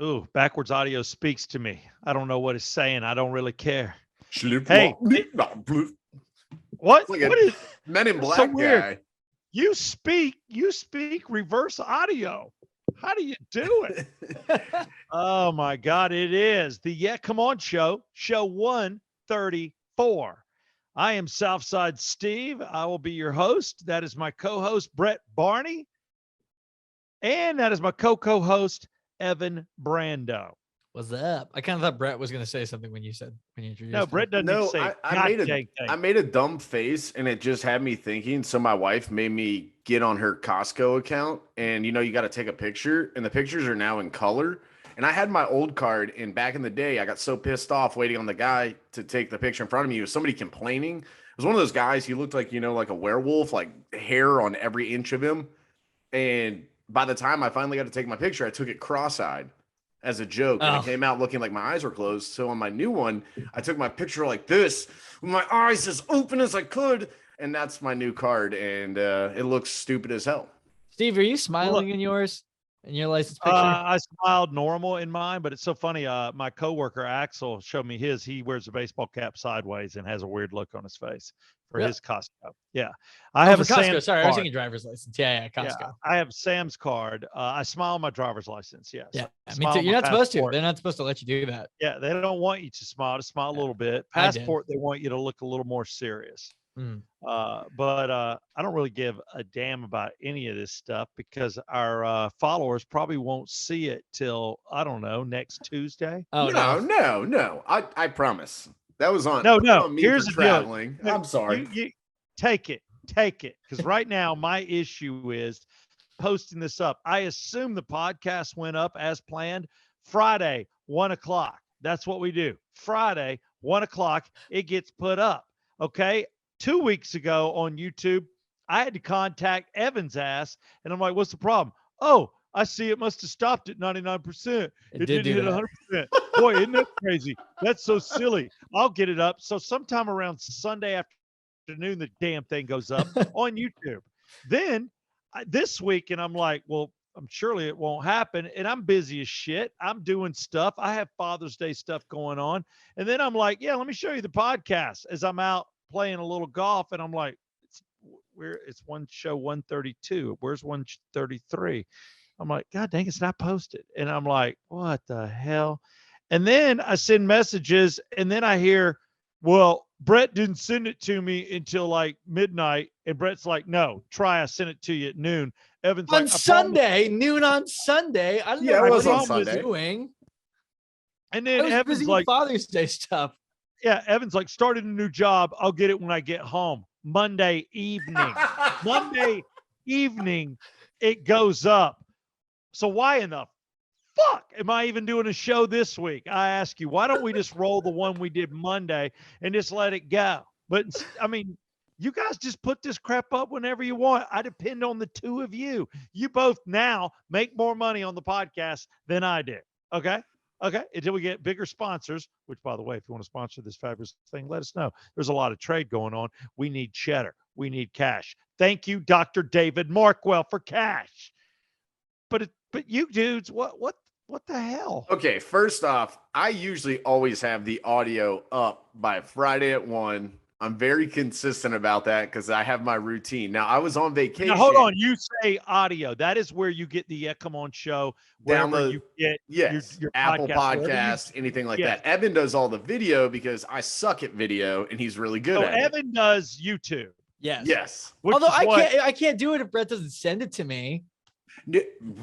Ooh, backwards audio speaks to me. I don't know what it's saying. I don't really care. Hey, what? Like What is Men in that's Black so weird? guy. You speak reverse audio. How do you do it? Oh my God, it is the Yeah Come On show 134. I am Southside Steve. I will be your host. That is my co-host, Brett Barney. And that is my co-host, Evan Brando. What's up? I kind of thought Brett was going to say something when you introduced No, him. Brett doesn't need to say I made a dumb face and it just had me thinking. So my wife made me get on her Costco account and you got to take a picture and the pictures are now in color. And I had my old card and back in the day, I got so pissed off waiting on the guy to take the picture in front of me. It was somebody complaining. It was one of those guys. He looked like, like a werewolf, like hair on every inch of him. And by the time I finally got to take my picture, I took it cross-eyed as a joke. And it came out looking like my eyes were closed. So on my new one, I took my picture like this with my eyes as open as I could. And that's my new card. And it looks stupid as hell. Steve, are you smiling in yours? In your license picture? I smiled normal in mine, but it's so funny. My coworker Axel showed me his. He wears a baseball cap sideways and has a weird look on his face for his Costco. Yeah, I have a Costco. Sam's Sorry, card. I was thinking driver's license. Yeah, Costco. Yeah, I have Sam's card. I smile on my driver's license. Yes. Yeah, me too. You're not supposed to. They're not supposed to let you do that. Yeah, they don't want you to smile. To smile a little bit. Passport, they want you to look a little more serious. But I don't really give a damn about any of this stuff because our followers probably won't see it till, I don't know, next Tuesday. Oh, no. I promise. That was on. No. On me Here's for the traveling. deal. I'm sorry. You take it. Because right now my issue is posting this up. I assume the podcast went up as planned Friday, 1:00. That's what we do. Friday, 1:00, it gets put up. Okay. 2 weeks ago on YouTube, I had to contact Evan's ass, and I'm like, what's the problem? Oh, I see it must have stopped at 99%. It didn't hit 100%. Boy, isn't that crazy? That's so silly. I'll get it up. So sometime around Sunday afternoon, the damn thing goes up on YouTube. Then this week, and I'm like, well, surely it won't happen. And I'm busy as shit. I'm doing stuff. I have Father's Day stuff going on. And then I'm like, yeah, let me show you the podcast as I'm out playing a little golf, and I'm like, it's one show 132. Where's 133? I'm like, God dang, it's not posted. And I'm like, what the hell? And then I send messages, and then I hear, well, Brett didn't send it to me until like midnight. And Brett's like, no, I sent it to you at noon. Evan's on like, Sunday, noon on Sunday. I don't know what it was was doing. And then Evan's like, Father's Day stuff. Yeah, Evan's like, started a new job. I'll get it when I get home. Monday evening. Monday evening, it goes up. So why in the fuck am I even doing a show this week? I ask you, why don't we just roll the one we did Monday and just let it go? But, I mean, you guys just put this crap up whenever you want. I depend on the two of you. You both now make more money on the podcast than I do. Okay? Until we get bigger sponsors, which, by the way, if you want to sponsor this fabulous thing, let us know. There's a lot of trade going on. We need cheddar. We need cash. Thank you, Dr. David Markwell, for cash. But you dudes, what the hell? Okay, first off, I usually always have the audio up by Friday at 1. I'm very consistent about that because I have my routine. Now, I was on vacation. Now, hold on. You say audio. That is where you get the Yeah Come On show. Wherever you get your Apple Podcast, anything like that. Evan does all the video because I suck at video and he's really good at it. Evan does YouTube. Yes. Although I can't do it if Brett doesn't send it to me.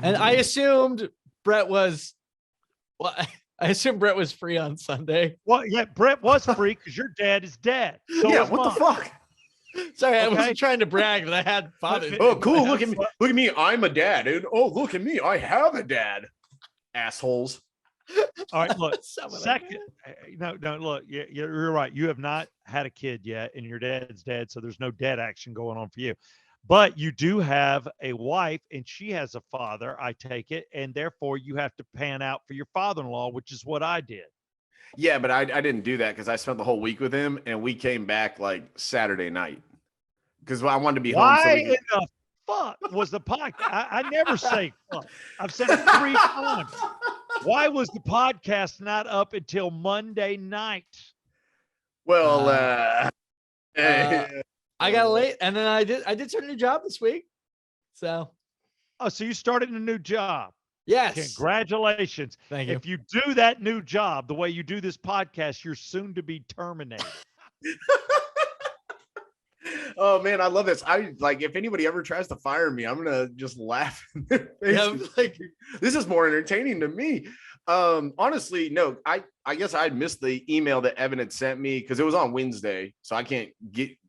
And I assumed Brett was free on Sunday. Well, yeah, Brett was free because your dad is dead. So yeah, what the fuck? Sorry, I wasn't trying to brag, but I had father. Oh, cool. Look at me. Look at me. I'm a dad, dude. Oh, look at me. I have a dad. Assholes. All right, look. Second, no, look. You're right. You have not had a kid yet, and your dad's dead, so there's no dead action going on for you. But you do have a wife, and she has a father, I take it, and therefore you have to pan out for your father-in-law, which is what I did. Yeah, but I didn't do that because I spent the whole week with him, and we came back like Saturday night because I wanted to be home. Why in the fuck was the podcast? I never say fuck. I've said it 3 times. Why was the podcast not up until Monday night? Well, I got late, and then I did start a new job this week. So, so you started a new job. Yes. Congratulations. Thank you. If you do that new job the way you do this podcast, you're soon to be terminated. Oh man, I love this. I like if anybody ever tries to fire me, I'm gonna just laugh in their face. Yeah, like, this is more entertaining to me. Honestly, no, I guess I missed the email that Evan had sent me because it was on Wednesday, so I can't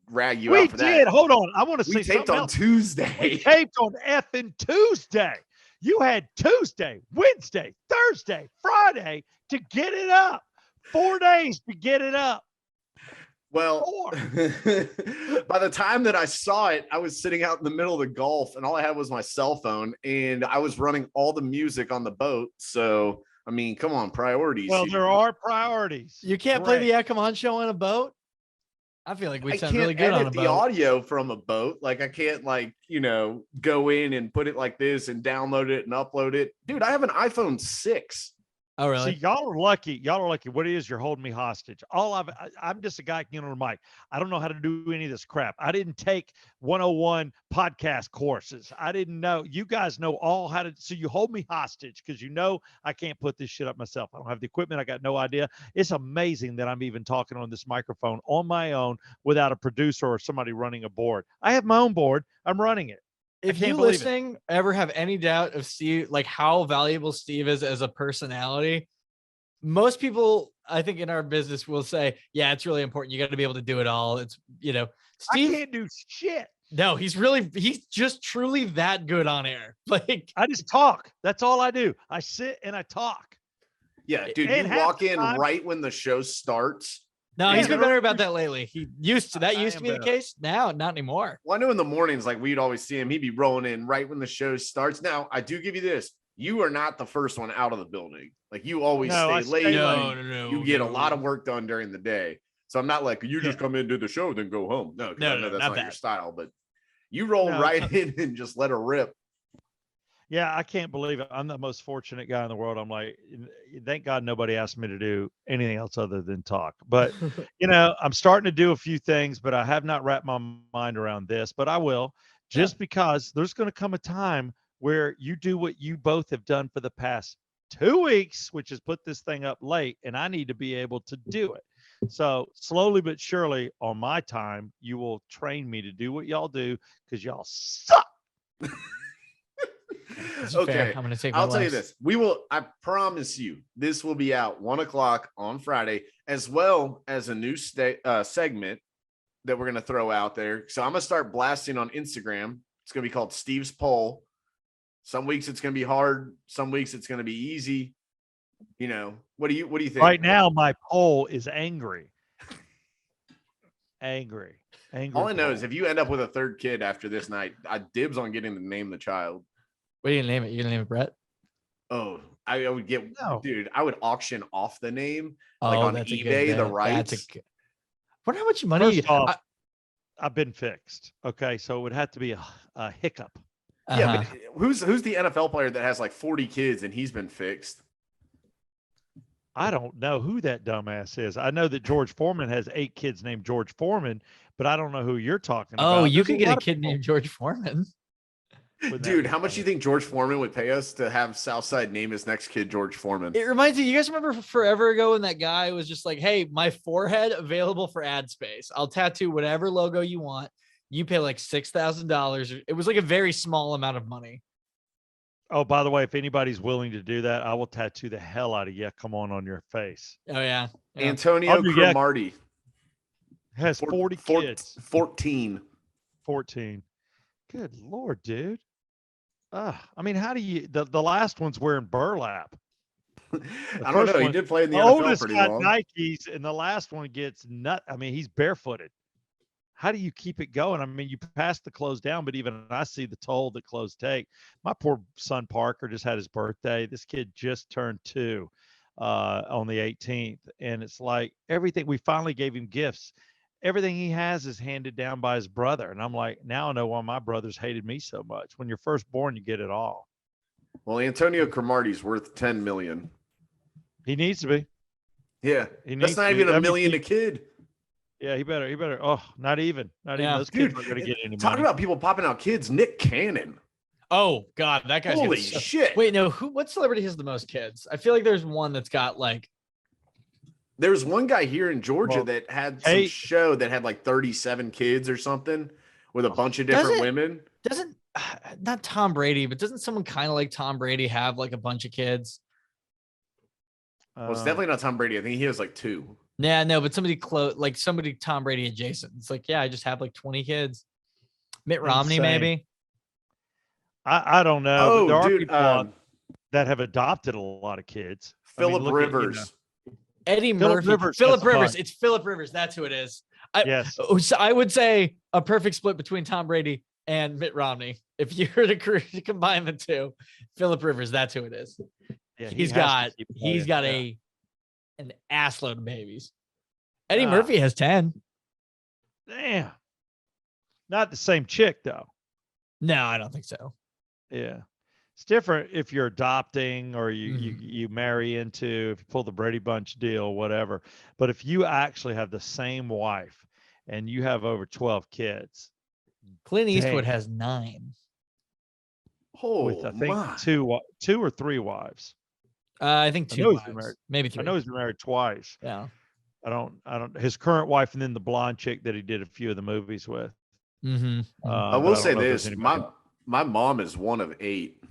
drag you out for that. We did. Hold on. I want to say taped something on else. Tuesday. We taped on effing Tuesday. You had Tuesday, Wednesday, Thursday, Friday to get it up. 4 days to get it up. Well, by the time that I saw it, I was sitting out in the middle of the Gulf, and all I had was my cell phone, and I was running all the music on the boat. So, I mean, come on, priorities. Well, there are priorities. You can't play the Come show on a boat. I feel like we sound really good on a boat. The audio from a boat. Like I can't go in and put it like this and download it and upload it. Dude, I have an iPhone 6. Oh, really? See, y'all are lucky. What it is, you're holding me hostage. I'm just a guy can get on the mic. I don't know how to do any of this crap. I didn't take 101 podcast courses. I didn't know. You guys know all how to. So you hold me hostage because you know I can't put this shit up myself. I don't have the equipment. I got no idea. It's amazing that I'm even talking on this microphone on my own without a producer or somebody running a board. I have my own board. I'm running it. If you listening ever have any doubt of Steve, like how valuable Steve is as a personality, most people, I think, in our business will say, yeah, it's really important. You got to be able to do it all. It's, Steve can't do shit. No, he's just truly that good on air. Like, I just talk. That's all I do. I sit and I talk. Yeah, dude, you walk in right when the show starts. No, he's been better about that lately. He used to be the case. Now, not anymore. Well, I know in the mornings, like we'd always see him, he'd be rolling in right when the show starts. Now, I do give you this. You are not the first one out of the building. Like you always stay late. No. You get a lot of work done during the day. So I'm not like, you just come in, do the show, then go home. No, I know that's not your style, but you roll right in and just let her rip. Yeah, I can't believe it. I'm the most fortunate guy in the world. I'm like, thank God nobody asked me to do anything else other than talk. But, I'm starting to do a few things, but I have not wrapped my mind around this, but I will, just because there's going to come a time where you do what you both have done for the past 2 weeks, which is put this thing up late, and I need to be able to do it. So slowly but surely on my time, you will train me to do what y'all do because y'all suck. Okay, I'm gonna take. I'll tell you this: I promise you, this will be out 1:00 on Friday, as well as a new segment that we're gonna throw out there. So I'm gonna start blasting on Instagram. It's gonna be called Steve's Poll. Some weeks it's gonna be hard. Some weeks it's gonna be easy. What do you think? Right now, my poll is angry. Angry. All I know is if you end up with a third kid after this night, I dibs on getting to name the child. What are you gonna name it? You're gonna name it Brett? Oh, I would dude, I would auction off the name on eBay, the rights. Wonder how much money. First off, I've been fixed. Okay, so it would have to be a hiccup. Yeah, but who's the NFL player that has like 40 kids and he's been fixed? I don't know who that dumbass is. I know that George Foreman has 8 kids named George Foreman, but I don't know who you're talking about. Oh, you could get a kid named George Foreman. Dude, how much do you think George Foreman would pay us to have Southside name his next kid George Foreman? It reminds me, you guys remember forever ago when that guy was just like, hey, my forehead available for ad space. I'll tattoo whatever logo you want. You pay like $6,000. It was like a very small amount of money. Oh, by the way, if anybody's willing to do that, I will tattoo the hell out of you. Come on your face. Oh, yeah. Antonio Cromartie has 40 kids. 14. Good Lord, dude. I mean, how do you? The last one's wearing burlap. I don't know. He did play in the NFL pretty long. Nikes, and the last one gets nut. I mean, he's barefooted. How do you keep it going? I mean, you pass the clothes down, but even I see the toll that clothes take. My poor son Parker just had his birthday. This kid just turned 2 on the 18th, and it's like everything. We finally gave him gifts. Everything he has is handed down by his brother. And I'm like, now I know why my brothers hated me so much. When you're first born, you get it all. Well, Antonio Cromartie's worth $10 million. He needs to be. Yeah, He that's needs not to even be. a million a kid. Yeah, he better. Oh, not even. Yeah. Those kids Dude, aren't going to get any talking money. about people popping out kids. Nick Cannon. Oh God, that guy's Holy got shit. Wait, no, what celebrity has the most kids? I feel like there's one that's got like. There's one guy here in Georgia Well, that had some hey- show that had like 37 kids or something with a bunch of different women. Doesn't not Tom Brady, but doesn't someone kind of like Tom Brady have like a bunch of kids? Well, it's definitely not Tom Brady. I think he has like 2. Yeah, no, but somebody close, like somebody Tom Brady adjacent. It's like, yeah, I just have like 20 kids. Mitt Romney, Insane. maybe. I don't know. Oh, but there are dude, people out that have adopted a lot of kids. Philip Rivers. Eddie Phillip Murphy. Rivers Philip has a Rivers. bunch. It's Philip Rivers. That's who it is. Yes. So I would say a perfect split between Tom Brady and Mitt Romney. If you were to combine the two, Philip Rivers, that's who it is. Yeah, he's has got to keep playing. an assload of babies. Eddie Murphy has 10. Damn. Not the same chick though. No, I don't think so. Yeah. It's different if you're adopting or you marry into, if you pull the Brady Bunch deal, whatever. But if you actually have the same wife and you have over 12 kids, Clint Eastwood has 9. With I think two or 3 wives. I think 2 wives, maybe 3. I know he's been married twice. Yeah. I don't. His current wife and then the blonde chick that he did a few of the movies with. I will say this: my mom is one of 8.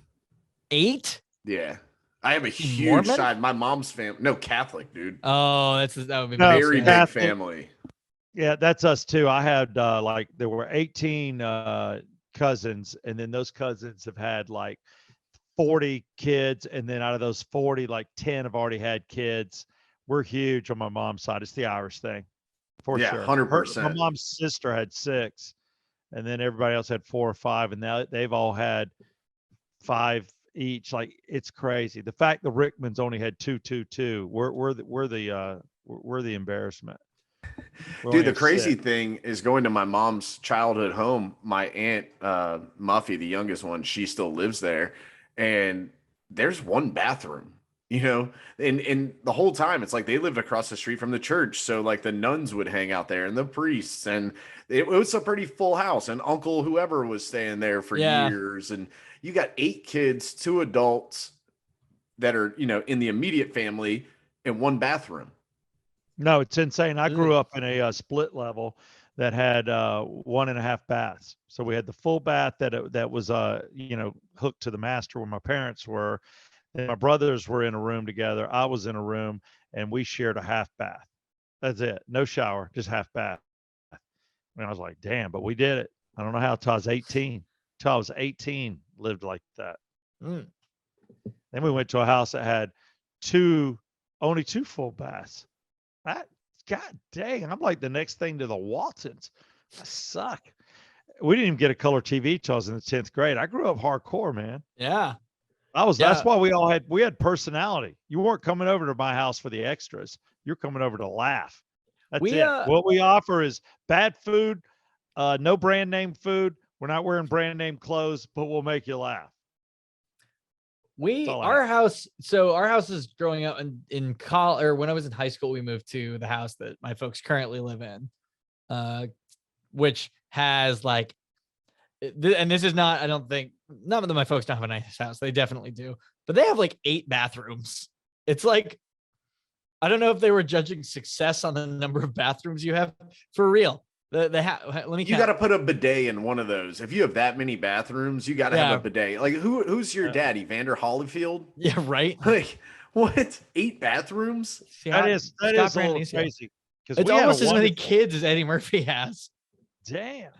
8? Yeah, I have a huge Mormon? side. My mom's family, no Catholic, dude. Oh, that would be very big Catholic. family. Yeah, that's us too. I had like there were 18 cousins, and then those cousins have had like 40 kids, and then out of those 40, like 10 have already had kids. We're huge on my mom's side. It's the Irish thing, for sure. 100%. My mom's sister had 6, and then everybody else had 4 or 5, and now they've all had 5 each. Like it's crazy. The fact the Rickmans only had 2, 2, 2. We're the embarrassment. Dude, the crazy thing is going to my mom's childhood home. My aunt Muffy, the youngest one, she still lives there, and there's one bathroom. You know, and the whole time it's like they lived across the street from the church. So like the nuns would hang out there and the priests, and it was a pretty full house. And Uncle whoever was staying there for years. And you got 8 kids, 2 adults that are, you know, in the immediate family in one bathroom. No, it's insane. I grew up in a split level that had 1.5 baths. So we had the full bath that was you know, hooked to the master where my parents were. And my brothers were in a room together. I was in a room, and we shared a half bath. That's it. No shower, just half bath. And I was like, damn, but we did it. I don't know how till I was 18. Till I was 18, lived like that. Then we went to a house that had only 2 full baths. God dang, I'm like the next thing to the Waltons. I suck. We didn't even get a color TV till I was in the 10th grade. I grew up hardcore, man. Yeah. That's why we had personality. You weren't coming over to my house for the extras. You're coming over to laugh. That's it. What we offer is bad food, no brand name food. We're not wearing brand name clothes, but we'll make you laugh. Our house is growing up in college, or when I was in high school, we moved to the house that my folks currently live in, which has like, and this is not, I don't think, not that my folks don't have a nice house. They definitely do, but they have like 8 bathrooms. It's like, I don't know if they were judging success on the number of bathrooms you have for real. Let me count. You got to put a bidet in one of those. If you have that many bathrooms, you got to have a bidet. Like who's your daddy? Vander Holyfield? Yeah, right. Like what? 8 bathrooms? That is a little crazy. It's almost as many kids as Eddie Murphy has. Damn.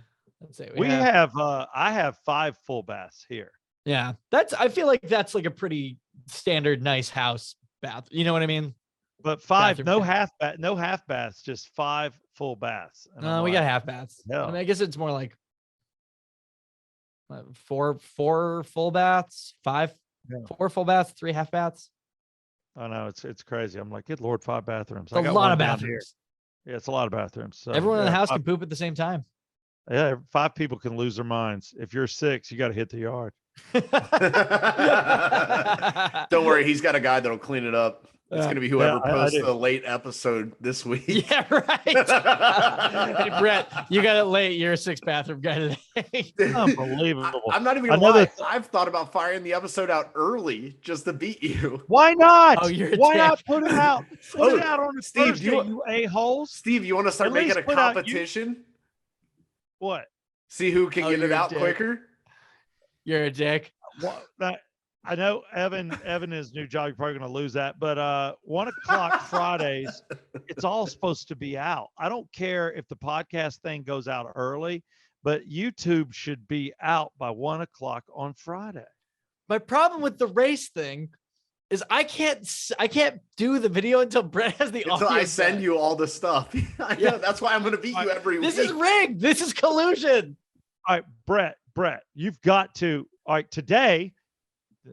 Let's say I have 5 full baths here. Yeah, I feel like that's like a pretty standard nice house bath. You know what I mean? But 5, no half baths, just 5 full baths. No, we got half baths. Yeah. I mean, I guess it's more like 4 full baths, 4 full baths, 3 half baths. I know it's crazy. I'm like, good Lord, 5 bathrooms. It's a lot of bathrooms. Yeah, it's a lot of bathrms. So, everyone in the house can poop at the same time. Yeah, 5 people can lose their minds. If you're 6, you got to hit the yard. Don't worry, he's got a guy that'll clean it up. It's going to be whoever I posts do. the late episode this week. Yeah, right. Hey, Brett, you got it late. You're a 6-bathroom guy today. Unbelievable. I'm not even I going to know lie. that- I've thought about firing the episode out early just to beat you. Why not? Oh, you're a Why dick. not put it out? Put it Oh, out on the Steve, Thursday, you a-holes. Steve, you want to start At making least a put out competition? What? See who can Oh, get it you're a out dick. quicker? You're a dick. What? I know Evan his new job, you're probably going to lose that, but 1 o'clock Fridays, it's all supposed to be out. I don't care if the podcast thing goes out early, but YouTube should be out by 1 o'clock on Friday. My problem with the race thing is I can't do the video until Brett has the Until audio. I send you all the stuff. I know. Yeah. That's why I'm going to beat you every week. This is rigged. This is collusion. All right, Brett, you've got to. All right, today,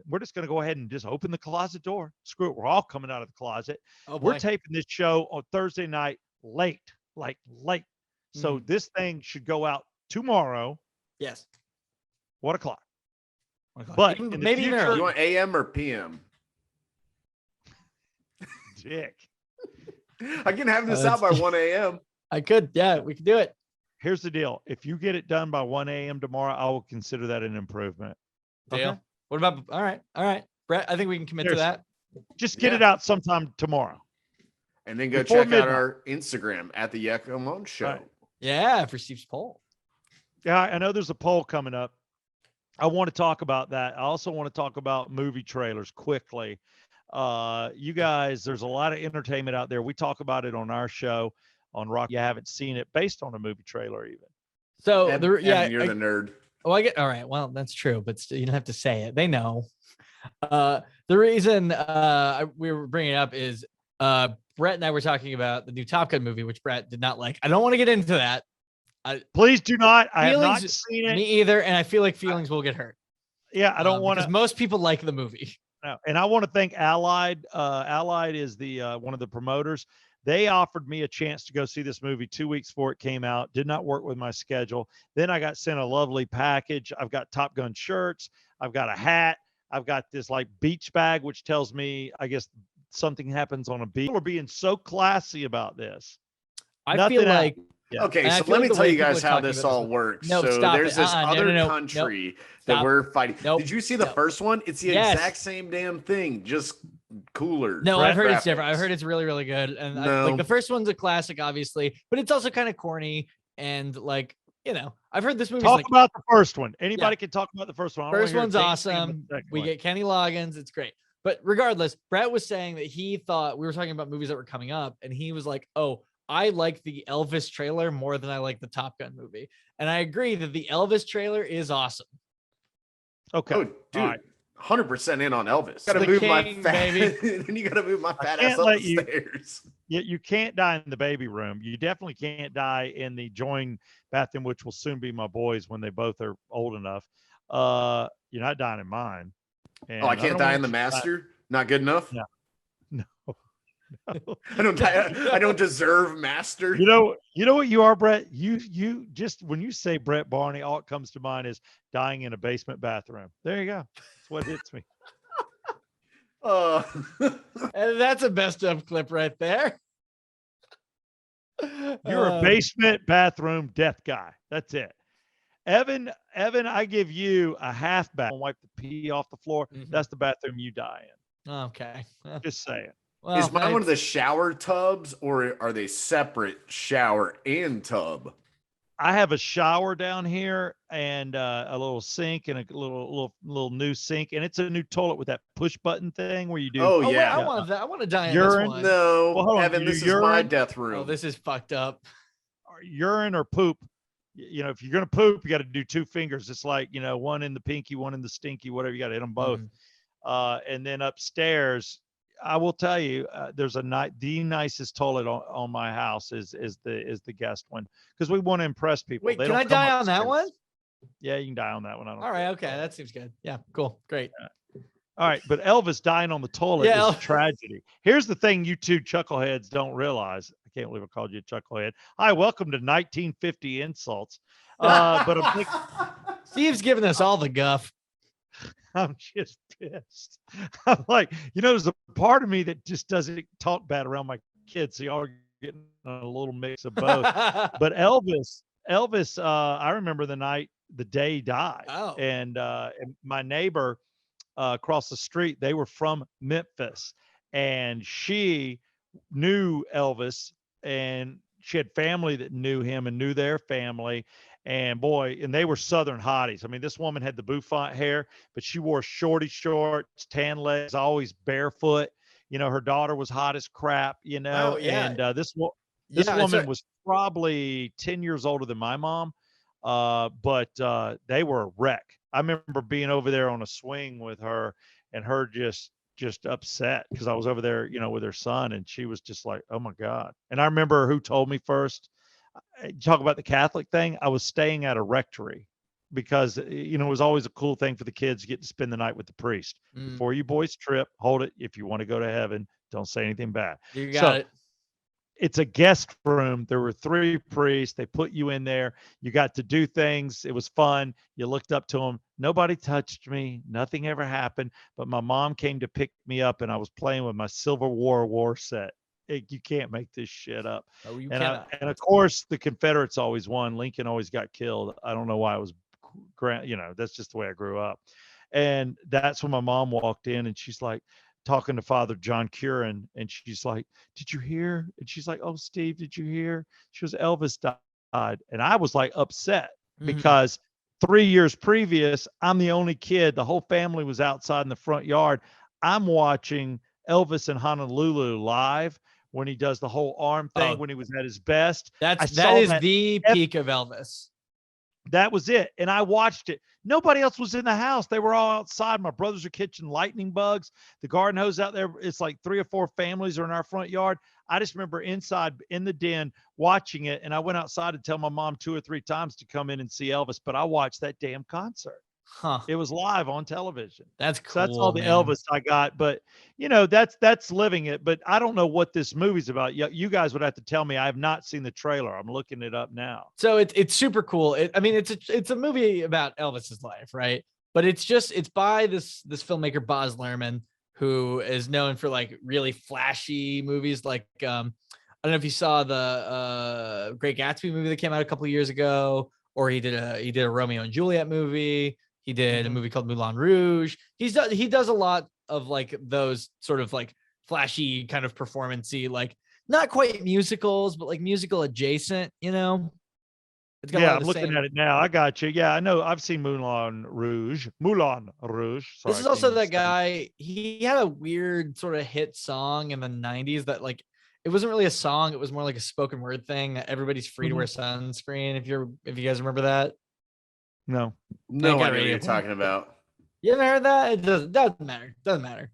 we're just going to go ahead and just open the closet door. Screw it. We're all coming out of the closet. Oh, We're boy. taping this show on Thursday night late. So this thing should go out tomorrow, Yes. 1 o'clock. But in the maybe even future- earlier. You want AM or PM? Dick. I can have this out by 1 a.m. I could. Yeah, we could do it. Here's the deal. If you get it done by 1 a.m. tomorrow, I will consider that an improvement. Deal. Okay. What about? All right, Brett. I think we can commit to that. Just get it out sometime tomorrow. And then go Before check out midnight. our Instagram at the Yak Alone Show. Right. Yeah, for Steve's poll. Yeah, I know there's a poll coming up. I want to talk about that. I also want to talk about movie trailers quickly. You guys, there's a lot of entertainment out there. We talk about it on our show on Rock. You haven't seen it based on a movie trailer even. So Evan, you're the nerd. Oh, I get. All right. Well, that's true, but you don't have to say it. They know. The reason we were bringing it up is Brett and I were talking about the new Top Gun movie, which Brett did not like. I don't want to get into that. Please do not. I have not Feelings- seen it. Me either, and I feel like feelings will get hurt. Yeah, I don't want because to. most people like the movie. No. And I want to thank Allied. Allied is the one of the promoters. They offered me a chance to go see this movie 2 weeks before it came out. Did not work with my schedule. Then I got sent a lovely package. I've got Top Gun shirts. I've got a hat. I've got this like beach bag, which tells me, I guess, something happens on a beach. People are being so classy about this. I Nothing feel else. like Yeah. Okay, And I so feel let like me the tell way you guys people are how talking this about all this- works. No, So stop there's it. this No, other no. country Stop. that we're fighting. Nope. Did you see the No. first one? It's the Yes. exact same damn thing, just cooler. No, I've heard it's different. graphics. I've heard it's really, really good. And No. like the first one's a classic, obviously, but it's also kind of corny. And like, I've heard this movie's Talk like about the first one. Anybody can talk about the first one. I don't first wanna one's hear a thing about awesome. the second We one. get Kenny Loggins. It's great. But regardless, Brett was saying that he thought we were talking about movies that were coming up, and he was like, "Oh, I like the Elvis trailer more than I like the Top Gun movie." And I agree that the Elvis trailer is awesome. Okay. Oh, All dude, right. 100% in on Elvis. Gotta The move my king, fat. baby. Then you gotta move my fat can't ass up let the you- stairs. You can't die in the baby room. You definitely can't die in the joint bathroom, which will soon be my boys when they both are old enough. You're not dying in mine. And Oh, I can't don't die want in the you to die- master. Not good enough. No. No. I don't. I don't deserve master. You know what you are, Brett? You just when you say Brett Barney, all it comes to mind is dying in a basement bathroom. There you go. That's what hits me. And that's a best of clip right there. You're a basement bathroom death guy. That's it. Evan, I give you a half bath. Wipe the pee off the floor. Mhm. That's the bathroom you die in. Okay. Just saying. Well, Is mine one of I- the shower tubs, or are they separate shower and tub? I have a shower down here and a little sink and a little new sink, and it's a new toilet with that push button thing where you do. Oh, Oh, wait, yeah. I want that. I want to die in Urine? this one. No, Well, hold on, Evan, do this you is my urine? death room. Oh, this is fucked up. Urine or poop. If you're gonna poop, you got to do two fingers. It's like one in the pinky, one in the stinky, whatever. You got to hit them both. And then upstairs, I will tell you, there's the nicest toilet on my house is the guest one, because we want to impress people. Wait, They can don't I come die on that upstairs. one? Yeah, you can die on that one. I don't All right. care. Okay. That seems good. Yeah. Cool. Great. All right, but Elvis dying on the toilet Yeah, is a tragedy. Here's the thing you two chuckleheads don't realize. I can't believe I called you a chucklehead. Hi, welcome to 1950 insults. But I'm thinking, Steve's giving us all the guff. I'm just pissed. I'm like, there's a part of me that just doesn't talk bad around my kids. So y'all are getting a little mix of both. But Elvis, I remember the day he died. Oh. And my neighbor across the street, they were from Memphis, and she knew Elvis, and she had family that knew him and knew their family. And boy, and they were Southern hotties. I mean, this woman had the bouffant hair, but she wore shorty shorts, tan legs, always barefoot. Her daughter was hot as crap, Oh, yeah. and this Yeah, woman was probably 10 years older than my mom. But they were a wreck. I remember being over there on a swing with her, and her just upset because I was over there, with her son, and she was just like, "Oh my God." And I remember who told me first. Talk about the Catholic thing. I was staying at a rectory because it was always a cool thing for the kids to get to spend the night with the priest. Before you boys trip, hold it. If you want to go to heaven, don't say anything bad. You got it. It's a guest room. There were 3 priests. They put you in there. You got to do things. It was fun. You looked up to them. Nobody touched me. Nothing ever happened. But my mom came to pick me up, and I was playing with my Civil War set. You can't make this shit up. Oh, you And cannot. and of course, the Confederates always won. Lincoln always got killed. I don't know why it was. That's just the way I grew up. And that's when my mom walked in, and she's like, talking to Father John Curran, and she's like, "Did you hear?" And she's like, "Oh, Steve, did you hear?" She was Elvis died, and I was like upset because 3 years previous, I'm the only kid. The whole family was outside in the front yard. I'm watching Elvis in Honolulu live when he does the whole arm thing when he was at his best. That is the peak of Elvis. That was it. And I watched it. Nobody else was in the house. They were all outside. My brothers are catching lightning bugs. The garden hose out there. It's like 3 or 4 families are in our front yard. I just remember inside in the den watching it. And I went outside to tell my mom 2 or 3 times to come in and see Elvis, but I watched that damn concert. Huh. It was live on television. That's cool. So that's all the man. Elvis I got. But that's living it. But I don't know what this movie's about. You guys would have to tell me. I have not seen the trailer. I'm looking it up now. So it's super cool. It's a movie about Elvis's life, right? But it's by this filmmaker Baz Luhrmann, who is known for like really flashy movies. Like I don't know if you saw the Great Gatsby movie that came out a couple of years ago, or he did a Romeo and Juliet movie. He did a movie called Moulin Rouge. He does a lot of like those sort of like flashy kind of performance-y, like not quite musicals, but like musical adjacent, It's got I'm looking at it now. I got you. Yeah, I know. I've seen Moulin Rouge. Sorry, this is also that guy. He had a weird sort of hit song in the 90s that like, it wasn't really a song. It was more like a spoken word thing. Everybody's free to wear sunscreen. If you guys remember that. No idea what you're talking about. You ever heard that? It doesn't matter. Doesn't matter.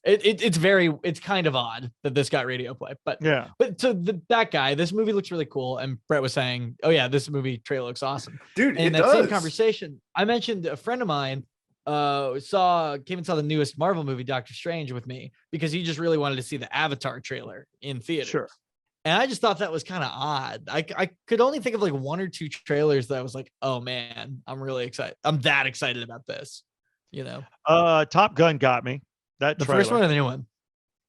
It's kind of odd that this got radio play, but yeah. But so that guy, this movie looks really cool, and Brett was saying, "Oh yeah, this movie trailer looks awesome, dude." And in that same conversation, I mentioned a friend of mine came and saw the newest Marvel movie, Doctor Strange, with me because he just really wanted to see the Avatar trailer in theaters. Sure. And I just thought that was kind of odd. I could only think of like 1 or 2 trailers that I was like, oh man, I'm really excited. I'm that excited about this, Top Gun got me. That the trailer. first one or the new one?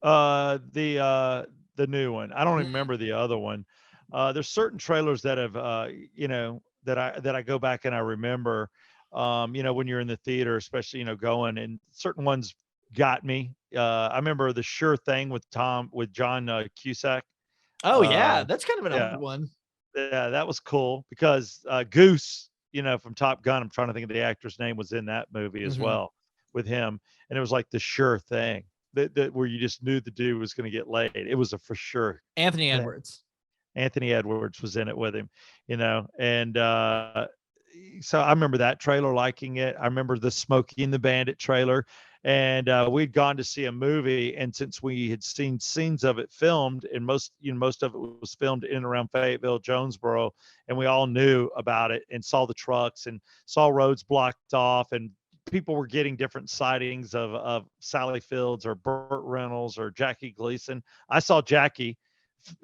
The new one. I don't even remember the other one. There's certain trailers that have that I go back and I remember when you're in the theater, especially going, and certain ones got me. I remember The Sure Thing with John Cusack. Oh yeah, that's kind of an old one. Yeah, that was cool because Goose, from Top Gun, I'm trying to think of the actor's name, was in that movie as well with him, and it was like The Sure Thing that where you just knew the dude was going to get laid. It was a for sure. Anthony Edwards was in it with him, and so I remember that trailer, liking it. I remember the Smokey and the Bandit trailer. And we'd gone to see a movie, and since we had seen scenes of it filmed, and most of it was filmed in and around Fayetteville, Jonesboro, and we all knew about it and saw the trucks and saw roads blocked off, and people were getting different sightings of Sally Fields or Burt Reynolds or Jackie Gleason. I saw Jackie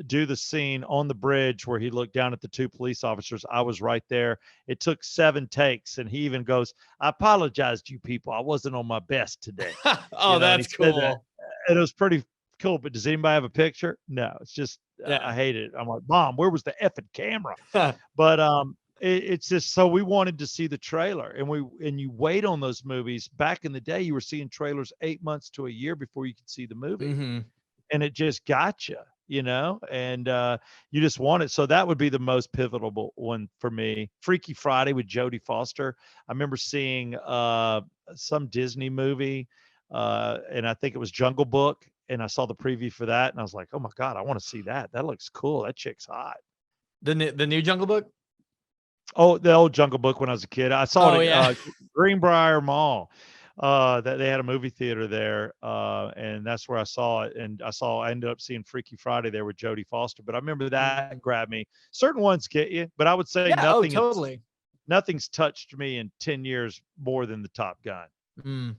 do the scene on the bridge where he looked down at the two police officers. I was right there. It took 7 takes, and he even goes, "I apologize to you people. I wasn't on my best today." Oh, And he that's said that, cool. and it was pretty cool. But does anybody have a picture? No, it's just Yeah. I hate it. I'm like, Mom, where was the effing camera? But it's just so we wanted to see the trailer, and you wait on those movies. Back in the day, you were seeing trailers 8 months to a year before you could see the movie, and it just got you, and you just want it. So that would be the most pivotal one for me. Freaky Friday with Jodie Foster. I remember seeing some Disney movie, and I think it was Jungle Book, and I saw the preview for that, and I was like, oh my God, I want to see that. That looks cool. That chick's hot. The new Jungle Book. Oh, the old Jungle Book when I was a kid. I saw it at Greenbrier Mall. That they had a movie theater there, and that's where I saw it. And I ended up seeing Freaky Friday there with Jodie Foster. But I remember that grabbed me. Certain ones get you, but I would say nothing's touched me in 10 years more than the Top Gun.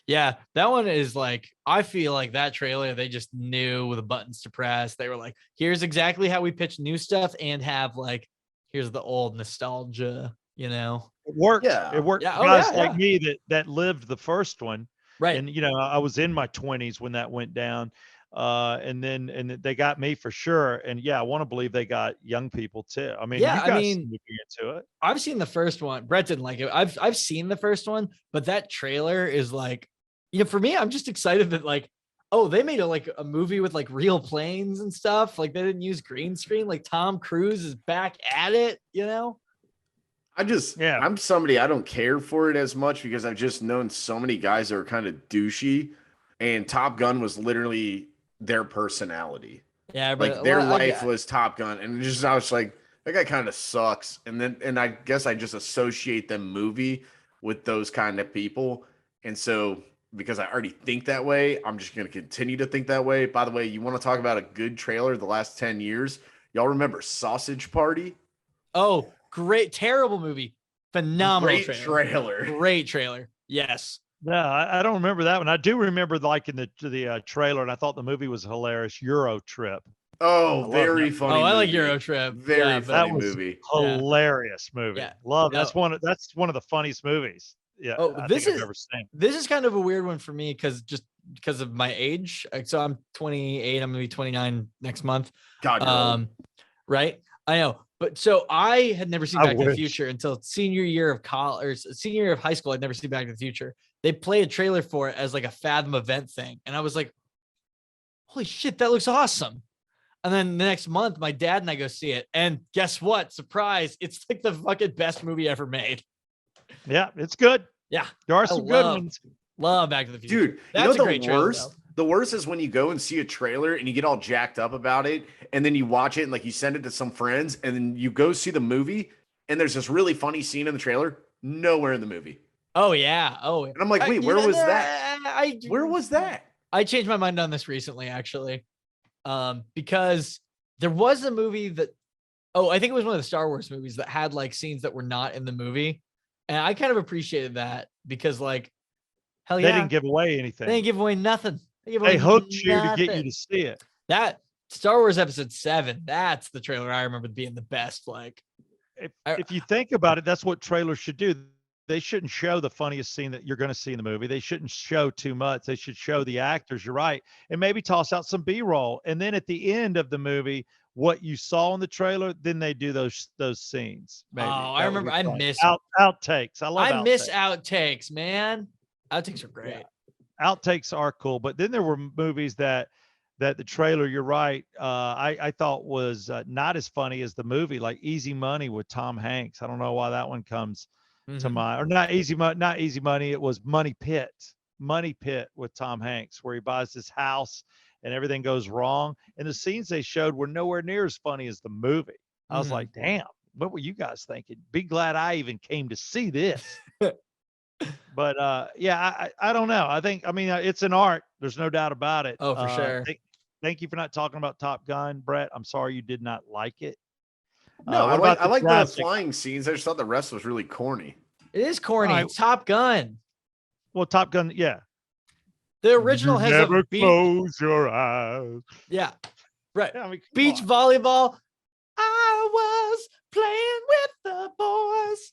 Yeah, that one is like, I feel like that trailer, they just knew the buttons to press. They were like, here's exactly how we pitch new stuff and have like, here's the old nostalgia, It worked. Yeah. It worked. Yeah. Guys like me that lived the first one. Right. And I was in my 20s when that went down. And they got me for sure. And yeah, I want to believe they got young people too. I mean, you guys seem to be into it. I've seen the first one. Brett didn't like it. I've seen the first one, but that trailer is like, for me, I'm just excited that like, oh, they made a movie with like real planes and stuff. Like they didn't use green screen. Like Tom Cruise is back at it, I'm somebody, I don't care for it as much because I've just known so many guys that are kind of douchey, and Top Gun was literally their personality. Yeah, but like their life was Top Gun, and I was like, that guy kind of sucks. And I guess I just associate the movie with those kind of people, and so because I already think that way, I'm just going to continue to think that way. By the way, you want to talk about a good trailer the last 10 years? Y'all remember Sausage Party? Oh, great. Terrible movie. Phenomenal trailer. Great trailer. Yes. No, I don't remember that one. I do remember like in the trailer, and I thought the movie was hilarious. Euro Trip. Oh, very funny. I like Euro Trip. Very funny movie. Hilarious movie. Yeah. Love. That's one of the funniest movies. Yeah. This I've ever seen. This is kind of a weird one for me because of my age. So I'm 28. I'm gonna be 29 next month. God. Right. I know. But so I had never seen Back to the Future until senior year of college or senior year of high school. I'd never seen Back to the Future. They play a trailer for it as like a Fathom event thing. And I was like, holy shit, that looks awesome. And then the next month, my dad and I go see it. And guess what? Surprise. It's like the fucking best movie ever made. Yeah, it's good. Yeah. There are some good ones. Love Back to the Future. Dude, that's a great trailer. The worst is when you go and see a trailer and you get all jacked up about it, and then you watch it and like you send it to some friends, and then you go see the movie, and there's this really funny scene in the trailer, nowhere in the movie. Oh yeah. Oh, and I'm like, wait, where was that? Where was that? I changed my mind on this recently, actually, because there was a movie that, I think it was one of the Star Wars movies that had like scenes that were not in the movie, and I kind of appreciated that because like, hell yeah, they didn't give away anything. They didn't give away nothing. They hooked you to get you to see it. That Star Wars Episode 7, that's the trailer I remember being the best. Like, if you think about it, that's what trailers should do. They shouldn't show the funniest scene that you're going to see in the movie. They shouldn't show too much. They should show the actors. You're right. And maybe toss out some B-roll. And then at the end of the movie, what you saw in the trailer, then they do those scenes. Maybe. I remember. I miss outtakes. I miss outtakes, man. Outtakes are great. Yeah. Outtakes are cool, but then there were movies that the trailer, you're right, I thought was not as funny as the movie, like Easy Money with Tom Hanks. I don't know why that one comes to mind. Or not Easy Money. It was Money Pit with Tom Hanks, where he buys this house and everything goes wrong. And the scenes they showed were nowhere near as funny as the movie. I was like, damn, what were you guys thinking? Be glad I even came to see this. But yeah, I don't know. I mean, it's an art. There's no doubt about it. Oh, for sure. Thank you for not talking about Top Gun, Brett. I'm sorry you did not like it. No, I like the flying scenes. I just thought the rest was really corny. It is corny. Right. Top Gun. Well, Top Gun, yeah. The original has never close your eyes. Yeah. Right. I mean, come Beach on. volleyball. I was playing with the boys.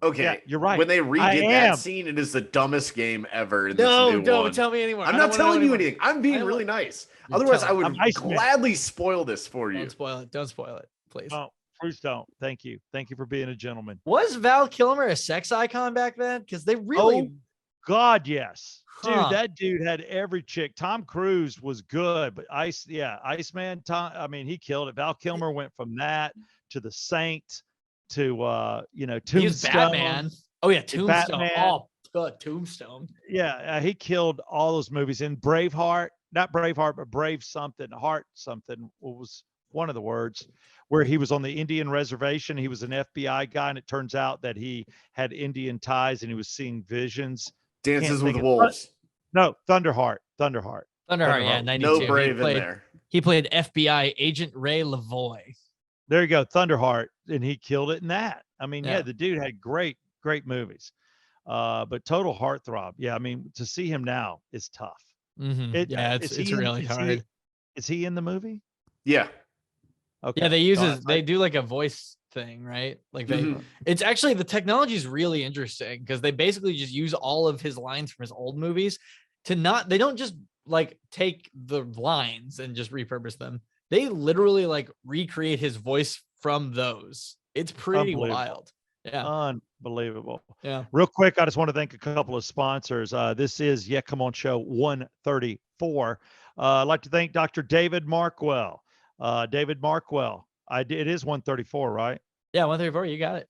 Okay, Yeah, you're right. When they I redid am. that scene, it is the dumbest game ever in No, this new don't one. tell me anymore. I'm I not don't wanna know telling you anymore. anything. I'm I being don't really want- nice. You're Otherwise, I telling- I'm would Iceman. gladly spoil this for you. Don't spoil it. Don't spoil it, please. No, please don't. Thank you. Thank you for being a gentleman. Was Val Kilmer a sex icon back then? Because they really, Oh, God, yes. Huh. Dude, that dude had every chick. Tom Cruise was good, but Iceman, Tom, I mean, he killed it. Val Kilmer went from that to The Saint to he was Tombstone. Batman. Oh yeah, Tombstone. Batman. Oh, God, Tombstone. Yeah, he killed all those movies. In Braveheart, not Braveheart, but Brave something, Heart something, what was one of the words, where he was on the Indian reservation. He was an FBI guy, and it turns out that he had Indian ties and he was seeing visions. Dances Can't with think of- Wolves. No, Thunderheart. Thunderheart, yeah, Thunderheart. 92. No Brave in there. He played FBI agent Ray Lavoie. There you go, Thunderheart, and he killed it in that. I mean, Yeah. the dude had great movies. But total heartthrob. Yeah, I mean, to see him now is tough. Mhm. Yeah, Is it's he in- really hard. Is he in the movie? Yeah. Okay. Yeah, they use No, his, they do like a voice thing, right? Like they, Mhm. it's actually, the technology is really interesting because they basically just use all of his lines from his old movies to not, they don't just like take the lines and just repurpose them. They literally like recreate his voice from those. It's pretty Unbelievable. wild. Yeah. Unbelievable. Yeah. Real quick, I just want to thank a couple of sponsors. This is Yeah Come On Show 134. I'd like to thank Dr. David Markwell. David Markwell. It is 134, right? Yeah. 134. You got it.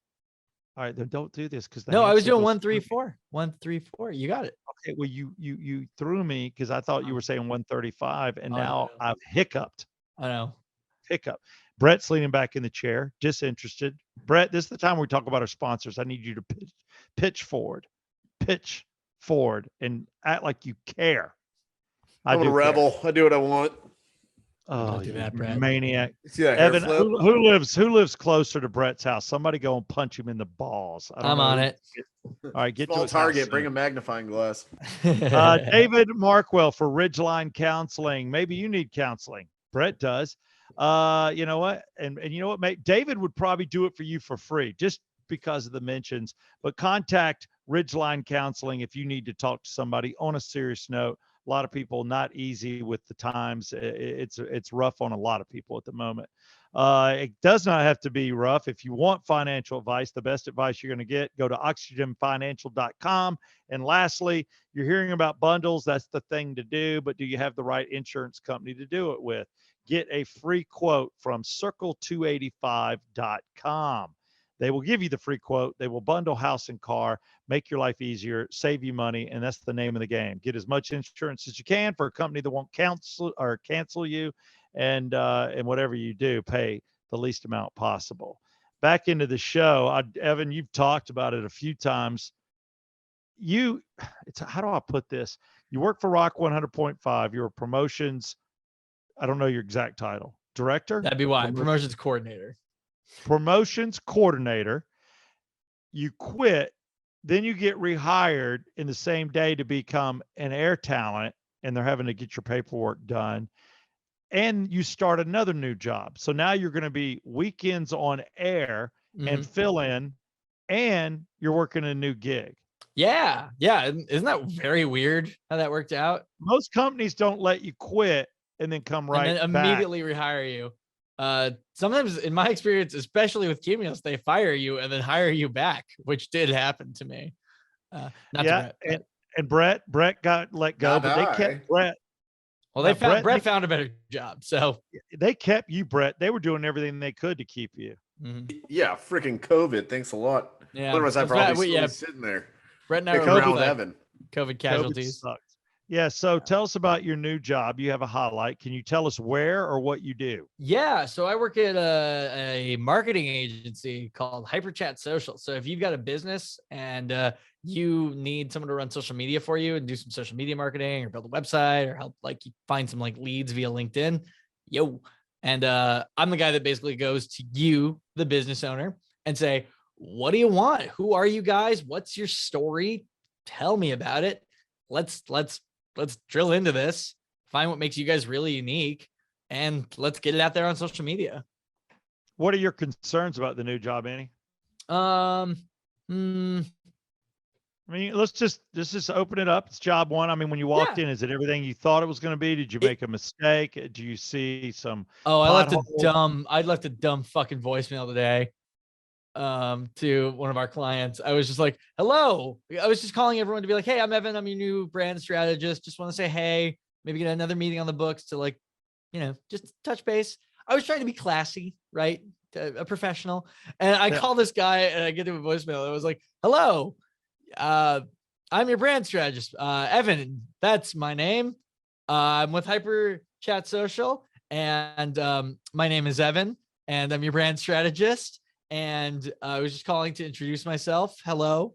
All right, then don't do this because No, I was doing 134. 134. You got it. Okay, well, you threw me because I thought you were saying 135, and Oh, now no. I've hiccuped. I know. Hiccup. Brett's leaning back in the chair, disinterested. Brett, this is the time we talk about our sponsors. I need you to pitch forward, and act like you care. I'm a do care. rebel. I do what I want. Oh, Don't do you that, Brett. maniac! See that hair Evan, flip? who lives closer to Brett's house? Somebody go and punch him in the balls. I don't I'm know on who- it. All right, get to Small his house target. soon. Bring a magnifying glass. David Markwell for Ridgeline Counseling. Maybe you need counseling. Brett does. You know what? And you know what, mate? David would probably do it for you for free just because of the mentions. But contact Ridgeline Counseling if you need to talk to somebody on a serious note. A lot of people not easy with the times. It's rough on a lot of people at the moment. It does not have to be rough. If you want financial advice, the best advice you're going to get, go to oxygenfinancial.com. And lastly, you're hearing about bundles. That's the thing to do, but do you have the right insurance company to do it with? Get a free quote from circle285.com. They will give you the free quote. They will bundle house and car, make your life easier, save you money, and that's the name of the game. Get as much insurance as you can for a company that won't cancel you, and whatever you do, pay the least amount possible. Back into the show, Evan, you've talked about it a few times. How do I put this? You work for Rock 100.5. You're a promotions. I don't know your exact title. Director? That'd be why. Promotions coordinator. Promotions coordinator. You quit, then you get rehired in the same day to become an air talent, and they're having to get your paperwork done. And you start another new job. So now you're going to be weekends on air and fill in, and you're working a new gig. Yeah. Isn't that very weird how that worked out? Most companies don't let you quit and then come right and then back. immediately rehire you. Sometimes in my experience, especially with Cumulus, they fire you and then hire you back, which did happen to me. Not to Brett, and Brett got let go, but they kept Brett. Well, they found Brett found a better job, so they kept you, Brett. They were doing everything they could to keep you. Yeah, freaking COVID. Thanks a lot. Yeah, otherwise I'd probably still be sitting there. Brett and I were around Evan. COVID casualties. COVID sucks. Yeah. So tell us about your new job. You have a highlight. Can you tell us where or what you do? Yeah. So I work at a marketing agency called HyperChat Social. So if you've got a business and you need someone to run social media for you and do some social media marketing or build a website or help like find some like leads via LinkedIn, and I'm the guy that basically goes to you, the business owner, and say, what do you want? Who are you guys? What's your story? Tell me about it. Let's drill into this, find what makes you guys really unique, and let's get it out there on social media. What are your concerns about the new job, Annie? I mean, let's just open it up. It's job one. I mean, when you walked in, is it everything you thought it was going to be? Did you make a mistake? Do you see some? I left a dumb fucking voicemail today to one of our clients. I was just like, hello. I was just calling everyone to be like, hey, I'm Evan. I'm your new brand strategist. Just want to say, hey, maybe get another meeting on the books to like, just touch base. I was trying to be classy, right? A professional. And I call this guy and I get him a voicemail. I was like, hello. I'm your brand strategist. Evan, that's my name. I'm with Hyper Chat Social, and my name is Evan, and I'm your brand strategist. And I was just calling to introduce myself. Hello,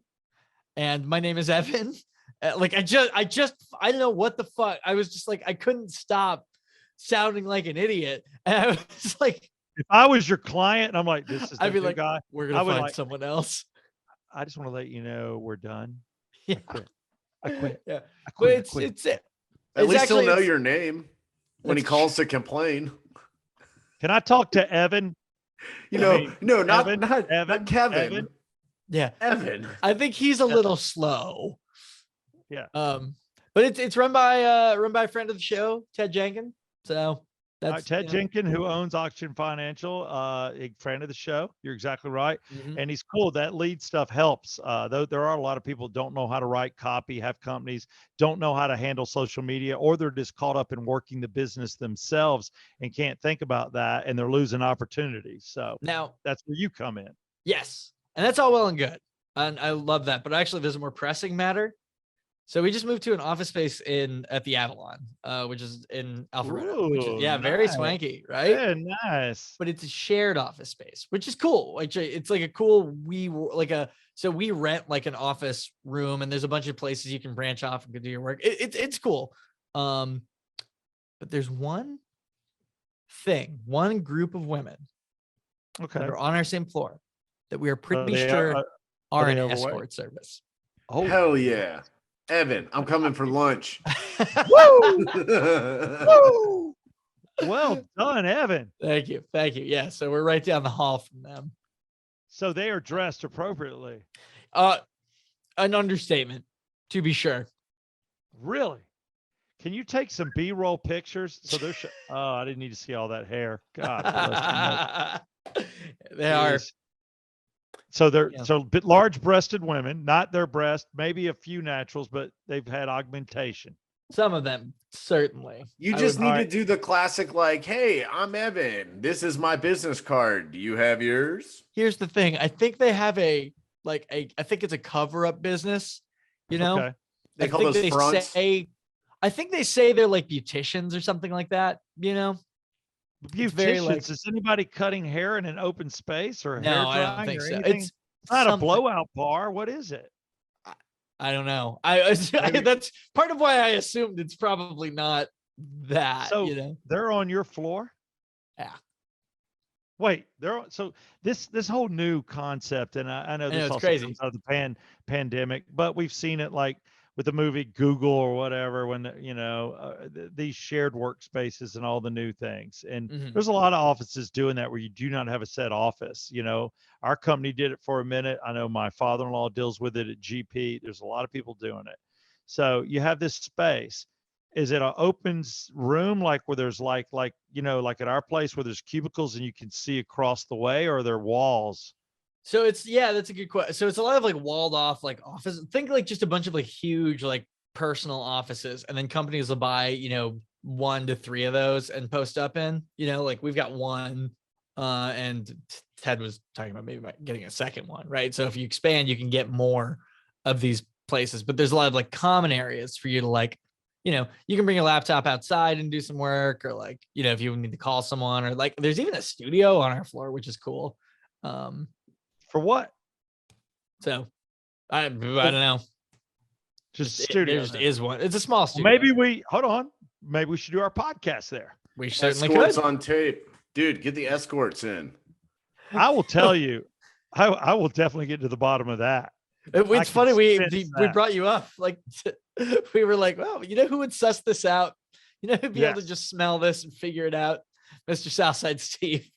and my name is Evan. Like I don't know what the fuck. I was just like, I couldn't stop sounding like an idiot, and I was like, if I was your client, and I'm like, this is the I'd be new like, guy. We're gonna find someone else. I just want to let you know we're done. Yeah. I quit. Yeah. I quit. At least he'll know your name when he calls to complain. Can I talk to Evan? Not Evan, not Kevin. Evan. Yeah. Evan. I think he's a little slow. Yeah. But it's run by a friend of the show, Ted Jenkins. So that's Ted Jenkins, who owns Auction Financial, a friend of the show. You're exactly right. Mm-hmm. And he's cool. That lead stuff helps. Though there are a lot of people don't know how to write copy, have companies, don't know how to handle social media, or they're just caught up in working the business themselves and can't think about that, and they're losing opportunities. So now that's where you come in. Yes. And that's all well and good. And I love that. But actually, there's a more pressing matter. So we just moved to an office space at the Avalon, which is in Alpharetta, which is, very swanky, right? Yeah, nice. But it's a shared office space, which is cool. Like it's like a cool so we rent like an office room, and there's a bunch of places you can branch off and go do your work. It's cool. But there's one group of women that are on our same floor that we are pretty sure are an escort service. Oh, hell yeah. Evan, I'm coming for lunch. Woo! Woo! Well done, Evan. Thank you. Yeah, so we're right down the hall from them. So they are dressed appropriately. An understatement, to be sure. Really? Can you take some B-roll pictures? So they're I didn't need to see all that hair. God bless them. They are. So they're large-breasted women, not their breast, maybe a few naturals, but they've had augmentation. Some of them, certainly. You just need to do the classic, like, hey, I'm Evan. This is my business card. Do you have yours? Here's the thing. I think they have I think it's a cover-up business, Okay. They call those fronts? I think they say they're like beauticians or something like that, Beauticians, is anybody cutting hair in an open space or hair drying? I don't think so. Anything? It's not a blowout bar. What is it? I don't know. That's part of why I assumed it's probably not that. So they're on your floor? Yeah. Wait, so this whole new concept, and I know this it's also crazy. comes out of the pandemic, but we've seen it like with the movie Google or whatever, when these shared workspaces and all the new things. And there's a lot of offices doing that where you do not have a set office. Our company did it for a minute. I know my father-in-law deals with it at GP. There's a lot of people doing it. So you have this space. Is it an open room, like where there's like at our place where there's cubicles and you can see across the way, or are there walls? So that's a good question. So it's a lot of like walled off like office. Think like just a bunch of like huge like personal offices, and then companies will buy 1 to 3 of those and post up in. Like we've got one, and Ted was talking about maybe getting a second one, right? So if you expand, you can get more of these places. But there's a lot of like common areas for you to like, you can bring your laptop outside and do some work, or like if you need to call someone, or like there's even a studio on our floor, which is cool. For what? So I don't know. Just studio. There just is one. It's a small studio. Maybe we should do our podcast there. We certainly escorts could. On tape. Dude, get the escorts in. I will tell you, I will definitely get to the bottom of that. It's funny. We brought you up. Like we were like, well, who would suss this out? Who'd be able to just smell this and figure it out? Mr. Southside Steve.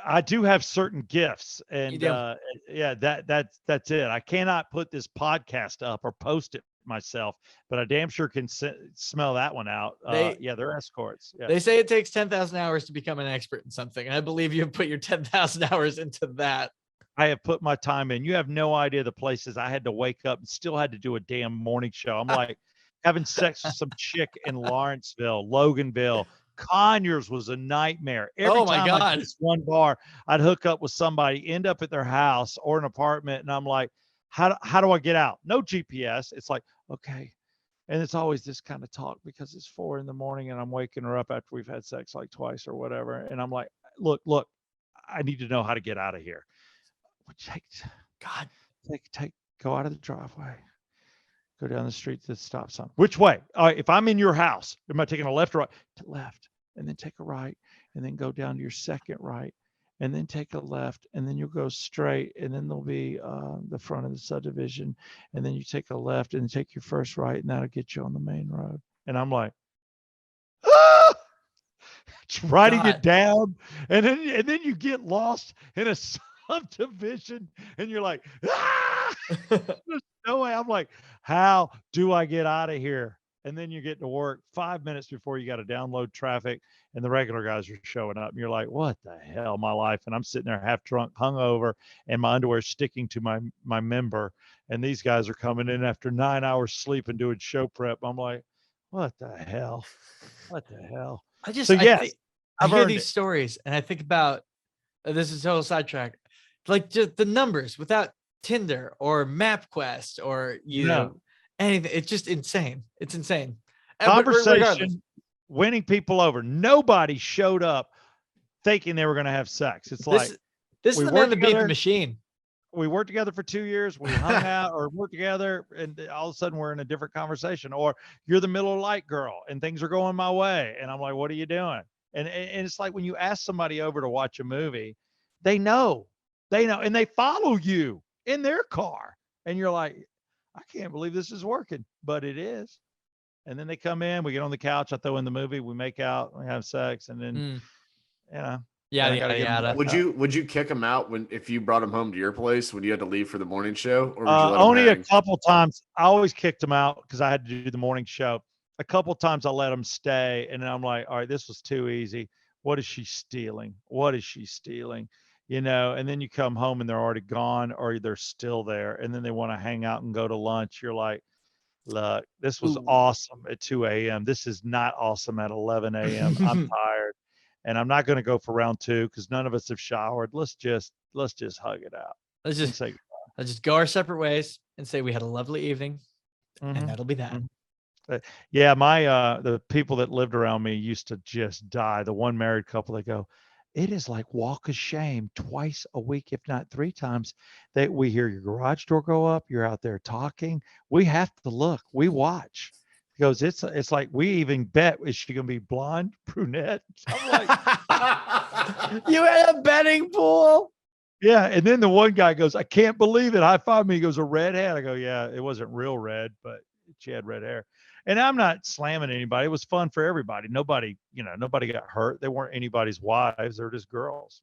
I do have certain gifts, You and do. yeah, that's it. I cannot put this podcast up or post it myself, but I damn sure can smell that one out. Yeah, they're escorts. Yeah. They say it takes 10,000 hours to become an expert in something. I believe you have put your 10,000 hours into that. I have put my time in. You have no idea the places I had to wake up and still had to do a damn morning show. I'm like having sex with some chick in Lawrenceville, Loganville. Conyers was a nightmare. Every Oh my time God. I miss one bar, I'd hook up with somebody, end up at their house or an apartment, and I'm like, how do I get out? No GPS. It's like, okay. And it's always this kind of talk because it's 4 a.m. and I'm waking her up after we've had sex like twice or whatever. And I'm like, look, I need to know how to get out of here. Go out of the driveway, go down the street to the stop sign. Which way? All right, if I'm in your house, am I taking a left or right? To left, and then take a right, and then go down to your second right, and then take a left, and then you'll go straight, and then there'll be the front of the subdivision, and then you take a left and take your first right, and that'll get you on the main road. And I'm like, ah! It's writing it down, and then you get lost in a subdivision, and you're like, ah! There's no way. I'm like, how do I get out of here? And then you get to work 5 minutes before you got to download traffic, and the regular guys are showing up, and you're like, what the hell, my life? And I'm sitting there half drunk, hungover, and my underwear sticking to my member, and these guys are coming in after 9 hours sleep and doing show prep. I'm like, what the hell? What the hell? I hear these it. stories, and I think about this is a total sidetrack, like just the numbers without Tinder or MapQuest or anything. It's just insane. It's insane. Conversation, winning people over. Nobody showed up thinking they were going to have sex. It's like this is the man that beat the machine. We worked together for 2 years. We hung out or worked together, and all of a sudden we're in a different conversation. Or you're the Miller Lite girl, and things are going my way, and I'm like, "What are you doing?" And it's like when you ask somebody over to watch a movie, they know, and they follow you in their car, and you're like, I can't believe this is working, but it is. And then they come in, we get on the couch, I throw in the movie, we make out, we have sex, and then Yeah. Would you kick them out if you brought them home to your place when you had to leave for the morning show, or would you let only them a couple times? I always kicked them out because I had to do the morning show. A couple times I let them stay, and then I'm like, all right, this was too easy. What is she stealing? What is she stealing? You know, and then you come home and they're already gone, or they're still there, and then they want to hang out and go to lunch. You're like, look, this was awesome at 2 a.m. This is not awesome at 11 a.m. I'm tired, and I'm not going to go for round 2 because none of us have showered. Let's just hug it out. Let's just go our separate ways and say we had a lovely evening, and that'll be that. Yeah, the people that lived around me used to just die. The one married couple, they go, it is like walk of shame twice a week, if not 3 times, that we hear your garage door go up. You're out there talking. We have to look. We watch. He goes, it's like we even bet, is she going to be blonde, brunette? I'm like, you had a betting pool? Yeah. And then the one guy goes, I can't believe it. High five me. He goes, a redhead. I go, yeah, it wasn't real red, but she had red hair. And I'm not slamming anybody. It was fun for everybody. Nobody got hurt. They weren't anybody's wives. They're just girls.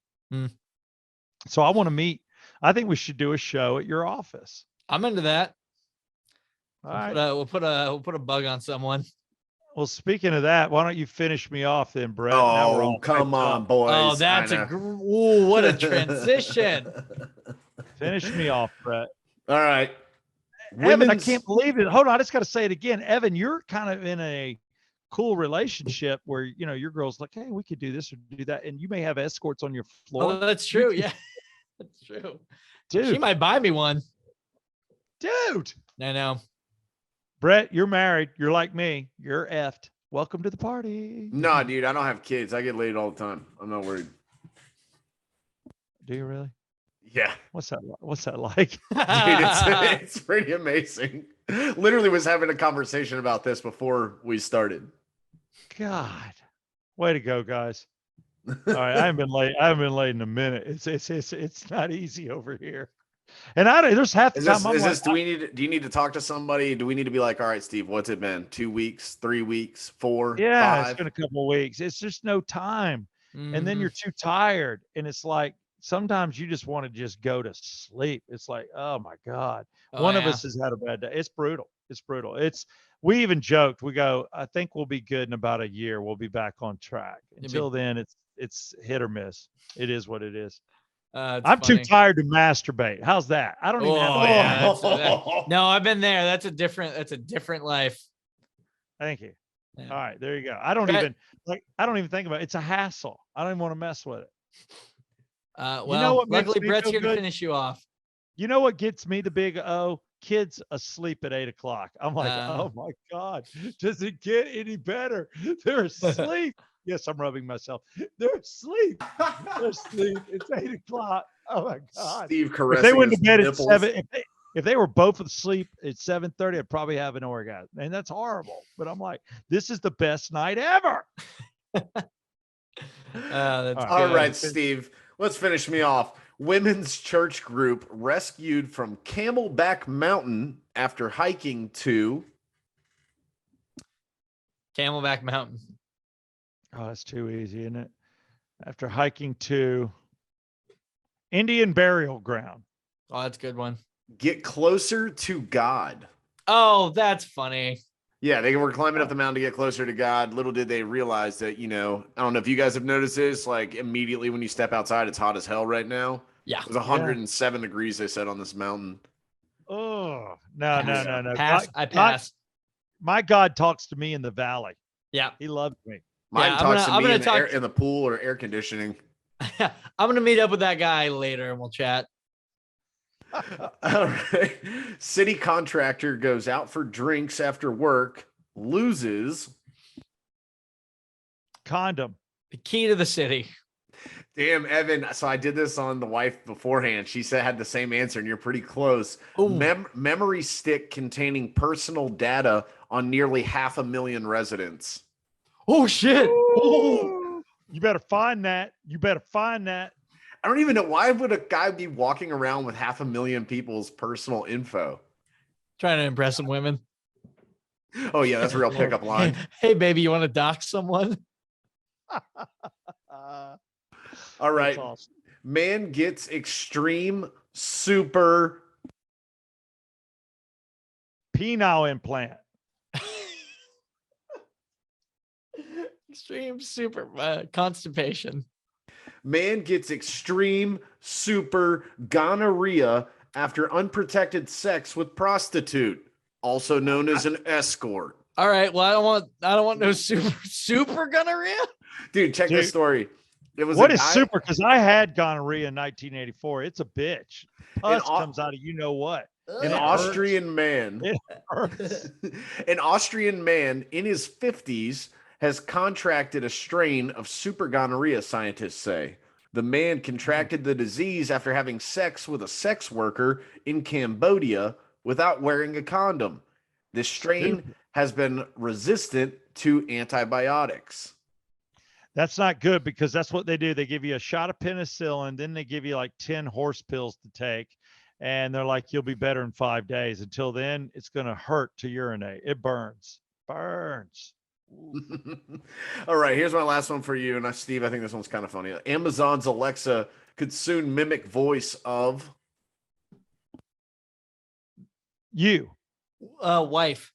So I want to meet. I think we should do a show at your office. I'm into that. All right. We'll put a bug on someone. Well, speaking of that, why don't you finish me off then, Brett? Oh, come on, boys. Oh, that's what a transition. Finish me off, Brett. All right. Evan, I can't believe it. Hold on, I just got to say it again. Evan, you're kind of in a cool relationship where, your girl's like, hey, we could do this or do that. And you may have escorts on your floor. Oh, that's true. Yeah, that's true. Dude. She might buy me one. Dude. I know. Brett, you're married. You're like me. You're effed. Welcome to the party. No, dude, I don't have kids. I get laid all the time. I'm not worried. Do you really? Yeah. What's that like? Dude, it's pretty amazing. Literally was having a conversation about this before we started. God. Way to go, guys. All right. I haven't been late in a minute. It's not easy over here. And there's half the time do you need to talk to somebody? Do we need to be like, all right, Steve, what's it been? 2 weeks, 3 weeks, 4, yeah, 5? It's been a couple of weeks. It's just no time. and then you're too tired. And it's like, sometimes you just want to just go to sleep. It's like, oh my God. One of us has had a bad day. It's brutal. It's brutal. We even joked, we go, I think we'll be good in about a year. We'll be back on track. Until then, it's hit or miss. It is what it is. I'm too tired to masturbate. How's that? I don't even have. No, I've been there. That's a different life. Thank you. Yeah. All right, there you go. I don't even think about it. It's a hassle. I don't even want to mess with it. Well, you know what, luckily Brett's here to finish you off. You know what gets me the big O? Kids asleep at 8 o'clock. I'm like, oh my God, does it get any better? They're asleep. Yes, I'm rubbing myself. They're asleep. They're asleep. It's 8 o'clock. Oh my God. Steve caressing. If they went to bed nipples. at 7, if they were both asleep at 7:30, I'd probably have an orgasm. And that's horrible. But I'm like, this is the best night ever. All right, Steve. Let's finish me off. Women's church group rescued from Camelback Mountain after hiking to Camelback Mountain. Oh, that's too easy, isn't it? After hiking to Indian Burial Ground. Oh, that's a good one. Get closer to God. Oh, that's funny. Yeah, they were climbing up the mountain to get closer to God. Little did they realize that, I don't know if you guys have noticed this, like immediately when you step outside, it's hot as hell right now. Yeah. It was 107 degrees, they said, on this mountain. Oh, no. I pass. My God talks to me in the valley. Yeah. He loves me. Mine talks to me in the pool or air conditioning. I'm going to meet up with that guy later and we'll chat. All right. City contractor goes out for drinks after work, loses condom. The key to the city. Damn, Evan. So I did this on the wife beforehand. She had the same answer, and you're pretty close. Memory stick containing personal data on nearly 500,000 residents. Oh, shit. Ooh. You better find that. I don't even know, why would a guy be walking around with 500,000 people's personal info? Trying to impress some women. Oh yeah, that's a real pickup line. Hey baby, you want to dox someone? All right. Awesome. Man gets extreme super penile implant. Extreme super constipation. Man gets extreme super gonorrhea after unprotected sex with prostitute, also known as an escort. All right. Well, I don't want no super gonorrhea. Dude, check this story. It was what is super? Because I had gonorrhea in 1984. It's a bitch. Pus comes out of what. An Austrian man. An Austrian man in his 50s has contracted a strain of super gonorrhea, scientists say. The man contracted the disease after having sex with a sex worker in Cambodia without wearing a condom. This strain has been resistant to antibiotics. That's not good, because that's what they do. They give you a shot of penicillin, then they give you like 10 horse pills to take. And they're like, you'll be better in 5 days. Until then, it's going to hurt to urinate. It burns. All right, here's my last one for you. And Steve, I think this one's kind of funny. Amazon's Alexa could soon mimic voice of you. Wife.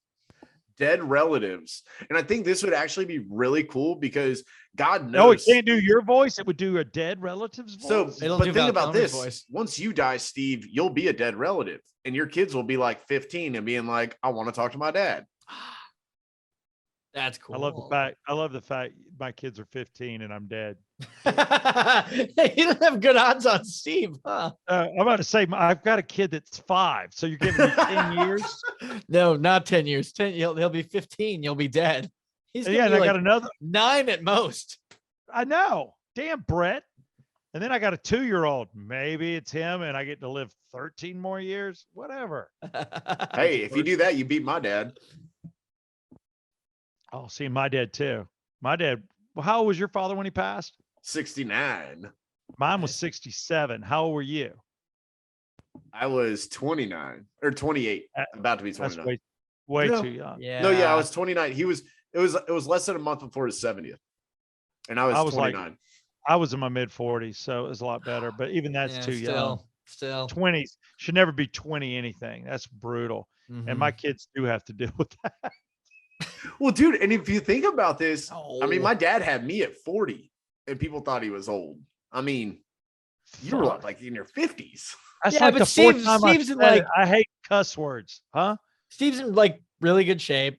Dead relatives. And I think this would actually be really cool because God knows. No, it can't do your voice. It would do a dead relative's voice. So, but think about this. Voice. Once you die, Steve, you'll be a dead relative. And your kids will be like 15 and being like, I want to talk to my dad. That's cool. I love the fact my kids are 15 and I'm dead. You don't have good odds on Steve, huh? I'm about to say I've got a kid that's 5. So you're giving me 10 years? No, not 10 years. He'll be 15. You'll be dead. And I got another 9 at most. I know. Damn, Brett. And then I got a 2-year-old. Maybe it's him and I get to live 13 more years. Whatever. Hey, if you do that, you beat my dad. Oh, see, my dad too. My dad. Well, how old was your father when he passed? 69. Mine was 67. How old were you? I was 29 or 28. About to be 29. That's way too young. Yeah. No, yeah, I was 29. It was less than a month before his 70th. And I was 29. Like, I was in my mid 40s, so it was a lot better. But even that's Yeah, too young. still. 20s should never be 20 anything. That's brutal. And my kids do have to deal with that. Well, dude, and if you think about this, I mean, Oh. my dad had me at 40, and people thought he was old. I mean, you were Fuck. like in your 50s. That's Yeah, like but the fourth time Steve's I in said like it. I hate cuss words, huh? Steve's in like really good shape,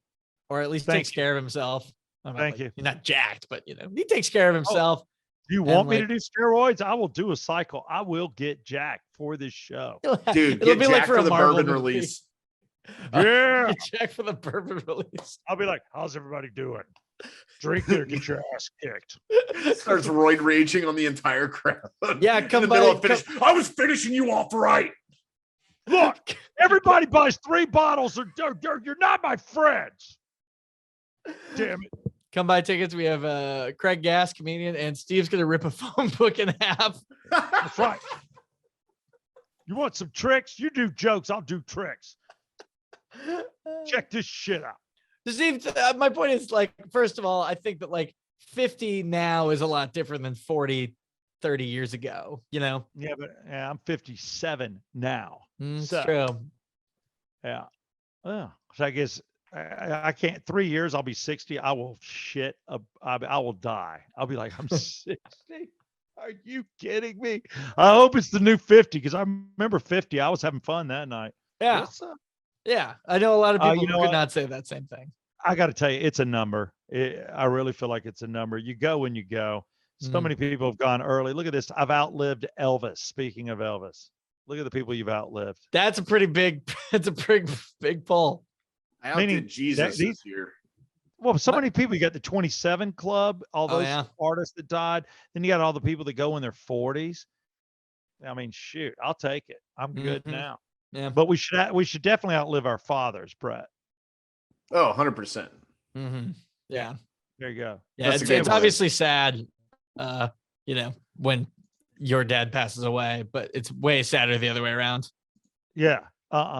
or at least Thank takes care of himself. I'm not, Thank like, you. He's not jacked, but he takes care of himself. Do you And, want me to like- do steroids? I will do a cycle. I will get jacked for this show. Dude, It'll get be like Jack for for a the Marvel bourbon movie. release. Yeah. Get Jack for the bourbon release. I'll be like, how's everybody doing? Drink it or get your ass kicked. Starts roid raging on the entire crowd. Yeah, in come the middle by- of finish. I was finishing you off right. Look, everybody buys 3 bottles or you're not my friends. Damn it. Come buy tickets. We have Craig Gass, comedian, and Steve's gonna rip a phone book in half. That's right. You want some tricks? You do jokes. I'll do tricks. Check this shit out. Steve, my point is, like, first of all, I think that like 50 now is a lot different than 40, 30 years ago. Yeah, but I'm 57 now. It's So, true. Yeah. Oh, so I guess I can't. 3 years, I'll be 60. I will shit. I will die. I'll be like, I'm 60. Are you kidding me? I hope it's the new 50 because I remember 50. I was having fun that night. Yeah. What's up? Yeah. I know a lot of people you know who could what? not say that same thing. I got to tell you, it's a number. I really feel like it's a number. You go when you go. So many people have gone early. Look at this. I've outlived Elvis. Speaking of Elvis, look at the people you've outlived. That's a pretty big, it's a big pull. I Meaning outdid Jesus these- this year. Well, so many people. You got the 27 Club, all Oh, those yeah. artists that died. Then you got all the people that go in their 40s. I mean, shoot, I'll take it. I'm good now. Yeah. But we should definitely outlive our fathers, Brett. Oh, 100%. Yeah. There you go. Yeah. That's a It's, good it's point. obviously sad, when your dad passes away, but it's way sadder the other way around. Yeah.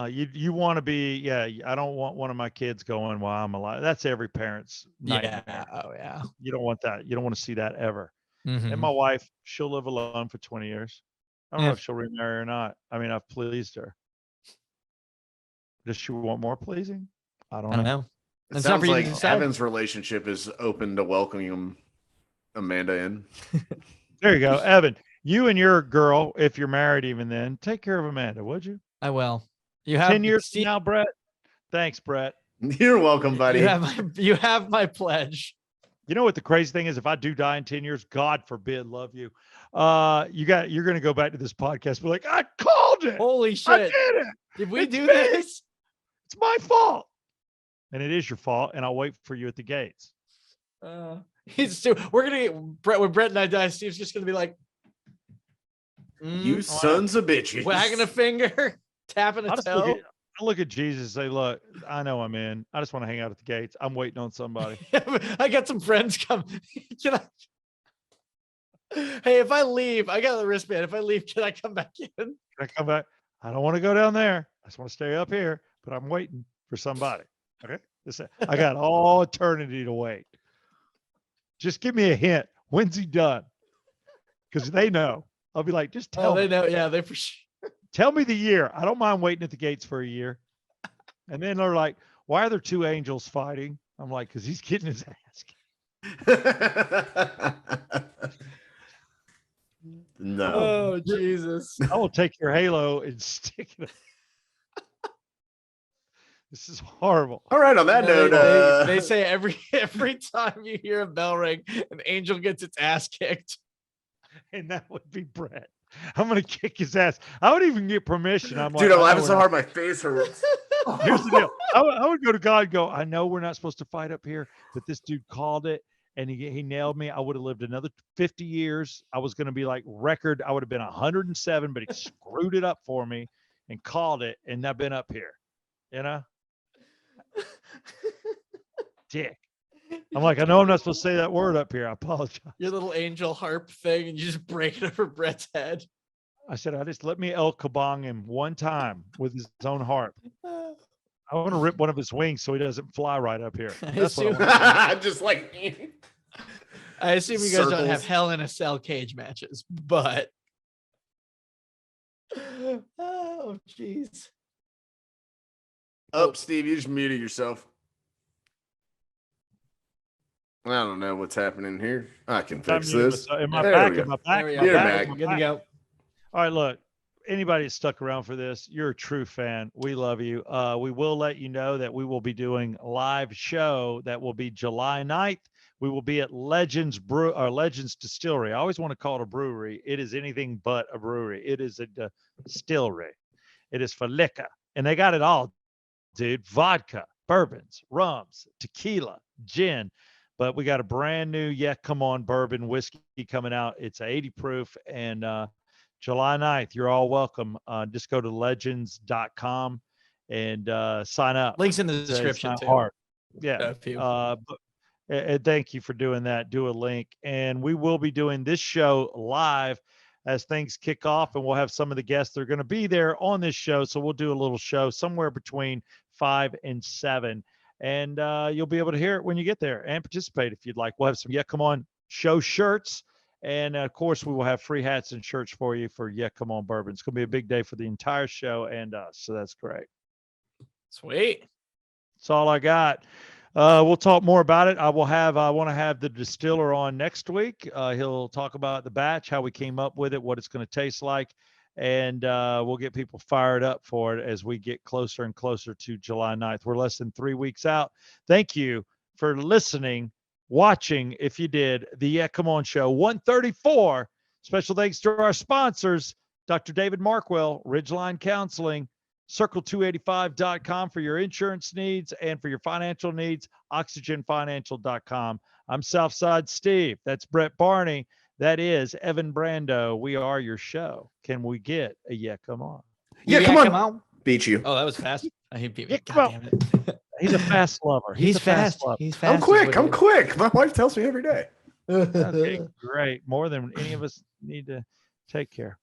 You want to be, yeah. I don't want one of my kids going while I'm alive. That's every parent's nightmare. Yeah. Oh, yeah. You don't want that. You don't want to see that ever. Mhm. And my wife, she'll live alone for 20 years. I don't know Yeah. if she'll remarry or not. I mean, I've pleased her. Does she want more pleasing? I don't I don't know. know. It It's not sounds for you like to decide. Evan's relationship is open to welcoming Amanda in. There you go. Evan, you and your girl, if you're married even then, take care of Amanda, would you? I will. You have 10 years from Steve, now, Brett? Thanks, Brett. You're welcome, buddy. you have my pledge. You know what the crazy thing is? If I do die in 10 years, God forbid, love you. You're going to go back to this podcast and be like, I called it. Holy I shit. did it. Did we It's do me. this? It's my fault. And it is your fault. And I'll wait for you at the gates. We're gonna get Brett when Brett and I die. Steve's just gonna be like, You sons of bitches. wagging a finger, tapping a toe. I look at Jesus and say, look, I know I'm in. I just want to hang out at the gates. I'm waiting on somebody. I got some friends come. Can I? Hey, if I leave, I got the wristband. If I leave, can I come back in? Can I come back? I don't want to go down there. I just want to stay up here, but I'm waiting for somebody. Okay. I got all eternity to wait. Just give me a hint. When's he done? Because they know. I'll be like, just tell Oh, they me. know. Yeah, they for sure. Tell me the year. I don't mind waiting at the gates for a year. And then they're like, why are there 2 angels fighting? I'm like, because he's getting his ass kicked. No. Oh, Jesus. I will take your halo and stick it. This is horrible. All right. On that note, They say every time you hear a bell ring, an angel gets its ass kicked. And that would be Brett. I'm going to kick his ass. I would even get permission. I'm like, dude, I'm I know laughing we're so not- hard my face hurts. Here's the deal. I would go to God and go, I know we're not supposed to fight up here, but this dude called it and he nailed me. I would have lived another 50 years. I was going to be like record. I would have been 107, but he screwed it up for me and called it. And I've been up here, you know? Dick. I'm like, I know I'm not supposed to say that word up here. I apologize. Your little angel harp thing, and you just break it over Brett's head. I said, I just let me El Kabong him one time with his own harp. I want to rip one of his wings so he doesn't fly right up here. That's what I want. Just like I assume you guys don't have Circles. Hell in a Cell cage matches, but oh jeez. Oh, Steve, you just muted yourself. I don't know what's happening here. I can fix this. Am I There back? we go. Am I back? There we Am I go. You're back? back. Good to go. All right, look. Anybody that's stuck around for this, you're a true fan. We love you. We will let you know that we will be doing a live show that will be July 9th. We will be at Legends Distillery. I always want to call it a brewery. It is anything but a brewery. It is a distillery. It is for liquor. And they got it all, dude. Vodka, bourbons, rums, tequila, gin. But we got a brand new, come on, bourbon whiskey coming out. It's 80 proof. And July 9th, you're all welcome. Just go to legends.com and sign up. Links in the It's description not too. hard. Yeah. And Thank you for doing that. Do a link. And we will be doing this show live as things kick off, and we'll have some of the guests that are going to be there on this show. So we'll do a little show somewhere between 5 and 7. And you'll be able to hear it when you get there and participate if you'd like. We'll have some Come On show shirts. And of course, we will have free hats and shirts for you for Come On Bourbon. It's going to be a big day for the entire show and us. So that's great. Sweet. That's all I got. We'll talk more about it. I want to have the distiller on next week. He'll talk about the batch, how we came up with it, what it's going to taste like. And we'll get people fired up for it as we get closer and closer to July 9th. We're less than 3 weeks out. Thank you for listening, watching, if you did, the Come On Show 134. Special thanks to our sponsors, Dr. David Markwell, Ridgeline Counseling, circle285.com for your insurance needs and for your financial needs, oxygenfinancial.com. I'm Southside Steve. That's Brett Barney. That is Evan Brando. We are your show. Can we get a come on? Come on. Beat you. Oh, that was fast. He beat me. God damn it. He's a fast lover. He's a fast fast. lover. He's fast. I'm quick. My wife tells me every day. Okay, great. More than any of us need to take care.